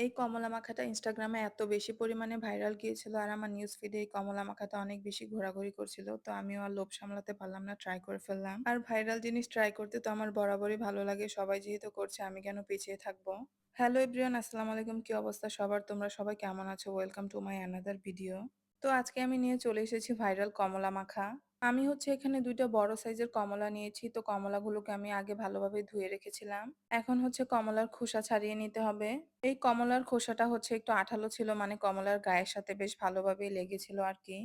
এই কমলা মাখাটা ইনস্টাগ্রামে এত বেশি পরিমাণে ভাইরাল গিয়েছিল আর আমার নিউজ ফিডে এই কমলা মাখাটা অনেক বেশি ঘোরাঘুরি করছিল। তো আমিও আর লোভ সামলাতে পারলাম না, ট্রাই করে ফেললাম। আর ভাইরাল জিনিস ট্রাই করতে তো আমার বরাবরই ভালো লাগে। সবাই যেহেতু করছে আমি কেন পিছিয়ে থাকবো। হ্যালো এভরিওয়ান, আসসালামু আলাইকুম। কি অবস্থা সবার? তোমরা সবাই কেমন আছো? Welcome to my another video. তো আজকে আমি নিয়ে চলে এসেছি ভাইরাল কমলা মাখা। আমি এখানে ২ টা বড় সাইজের কমলা নিয়েছি। তো কমলাগুলোকে আমি আগে ভালোভাবে ধুয়ে রেখেছিলাম। এখন কমলার খোসা ছাড়িয়ে নিতে হবে। এই কমলার খোসাটা একটু আঠালো ছিল, মানে কমলার গায়ের সাথে বেশ ভালোভাবেই লেগেছিল আরকি।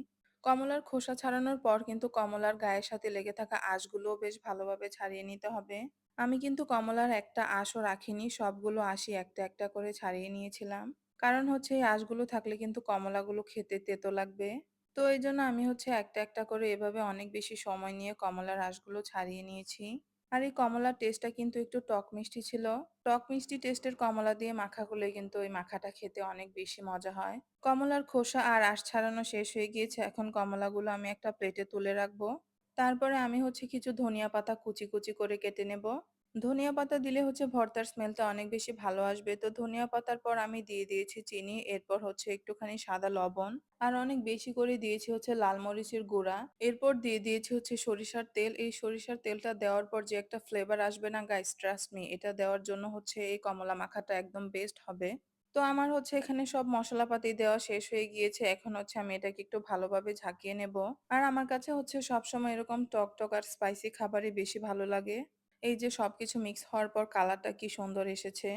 কমলার খোসা ছাড়ানোর পর কিন্তু কমলার গায়ের সাথে লেগে থাকা আঁশগুলোও বেশ ভালোভাবে ছাড়িয়ে নিতে হবে। আমি কিন্তু কমলার একটা আঁশও রাখিনি, সবগুলো আঁশই একটা, একটা করে ছাড়িয়ে নিয়েছিলাম। কারণ এই আঁশগুলো থাকলে কিন্তু কমলাগুলো খেতে তেতো লাগবে। তো এইজন্য আমি একটা, একটা করে এভাবে অনেক বেশি সময় নিয়ে কমলার আঁশগুলো ছাড়িয়ে নিয়েছি। আর এই কমলার টেস্টটা কিন্তু একটু টক মিষ্টি ছিল। টক মিষ্টি টেস্টের কমলা দিয়ে মাখা করলে কিন্তু ওই মাখাটা খেতে অনেক বেশি মজা হয়। কমলার খোসা আর আঁশ ছাড়ানো শেষ হয়ে গিয়েছে। এখন কমলাগুলো আমি একটা প্লেটে তুলে রাখবো। তারপরে আমি কিছু ধনিয়া পাতা কুচি, কুচি করে কেটে নেব। ধনিয়া পাতা দিলে ভর্তার স্মেলটা অনেক বেশি ভালো আসবে। তো ধনিয়া পাতার পর আমি দিয়ে দিয়েছি চিনি, এরপর একটুখানি সাদা লবণ আর অনেক বেশি করে দিয়েছি লাল মরিচের গুঁড়া। এরপর দিয়ে দিয়েছি সরিষার তেল। এই সরিষার তেলটা দেওয়ার পর যে একটা ফ্লেভার আসবে না গাইস, ট্রাস্ট মি, এটা দেওয়ার জন্য এই কমলা মাখাটা একদম বেস্ট হবে। তো আমার এখানে সব মশলাপাতি দেওয়া শেষ হয়ে গিয়েছে। এখন আমি এটাকে একটু ভালোভাবে ঝাঁকিয়ে নেব। আর আমার কাছে সবসময় এরকম টক, টক আর স্পাইসি খাবারই বেশি ভালো লাগে। এই যে সবকিছু মিক্স হওয়ার পর কালারটা কি সুন্দর এসেছে।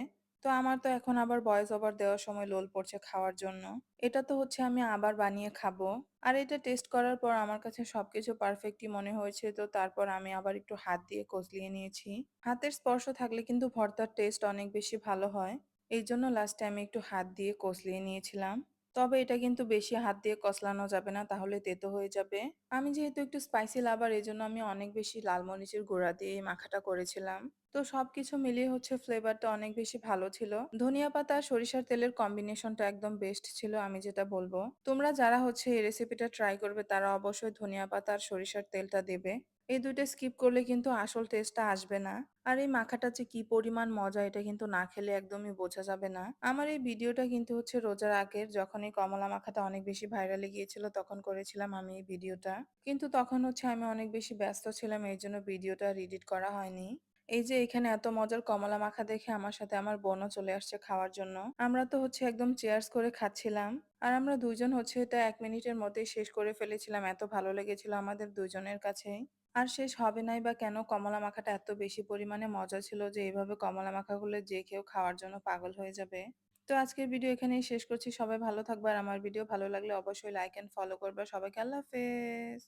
তো আমার তো এখন আবার ভয়েস ওভার দেওয়ার সময় লোল পড়ছে খাওয়ার জন্য। এটা তো আমি আবার বানিয়ে খাবো। আর এটা টেস্ট করার পর আমার কাছে সবকিছু পারফেক্টই মনে হয়েছে। তো তারপর আমি আবার একটু হাত দিয়ে কচলিয়ে নিয়েছি। হাতের স্পর্শ থাকলে কিন্তু ভর্তার টেস্ট অনেক বেশি ভালো হয়। এইজন্য লাস্টে আমি একটু হাত দিয়ে কচলিয়ে নিয়েছিলাম। তবে এটা কিন্তু বেশি হাত দিয়ে কচলানো যাবে না, তাহলে তেতো হয়ে যাবে। আমি যেহেতু একটু স্পাইসি লাভার, এজন্য আমি অনেক বেশি লাল মরিচের গুঁড়া দিয়ে এই মাখাটা করেছিলাম। তো সবকিছু মিলিয়ে ফ্লেভারটা অনেক বেশি ভালো ছিল। ধনিয়া পাতা আর সরিষার তেলের কম্বিনেশনটা একদম বেস্ট ছিল, আমি যেটা বলবো। তোমরা যারা এই রেসিপিটা ট্রাই করবে তারা অবশ্যই ধনিয়া পাতা আর সরিষার তেলটা দেবে। এই ২ টা স্কিপ করলে কিন্তু আসল টেস্টটা আসবে না। আর এই মাখাটা যে কি পরিমাণ মজা, এটা কিন্তু না খেলে একদমই বোঝা যাবে না। আমার এই ভিডিওটা কিন্তু রোজার আগের, যখন এই কমলা মাখাটা অনেক বেশি ভাইরালে গিয়েছিল তখন করেছিলাম আমি এই ভিডিওটা। কিন্তু তখন আমি অনেক বেশি ব্যস্ত ছিলাম, এই জন্য ভিডিওটা এডিট করা হয়নি। এই যে এখানে এত মজার কমলা মাখা দেখে আমার সাথে আমার বোনও চলে আসছে খাওয়ার জন্য। আমরা তো একদম চেয়ার্স করে খাচ্ছিলাম। আর আমরা ২ জন এটা ১ মিনিটের মধ্যেই শেষ করে ফেলেছিলাম। এত ভালো লেগেছিল আমাদের ২ জনের কাছেই। আর শেষ হবে নাই বা কেন, কমলা মাখাটা এত বেশি পরিমাণে মজা ছিল যে এভাবে কমলা মাখাগুলো যে কেউ খাওয়ার জন্য পাগল হয়ে যাবে। তো আজকের ভিডিও এখানেই শেষ করছি। সবাই ভালো থাকবে আর আমার ভিডিও ভালো লাগলে অবশ্যই লাইক এন্ড ফলো করবে। সবাইকে আল্লাহ হাফেজ।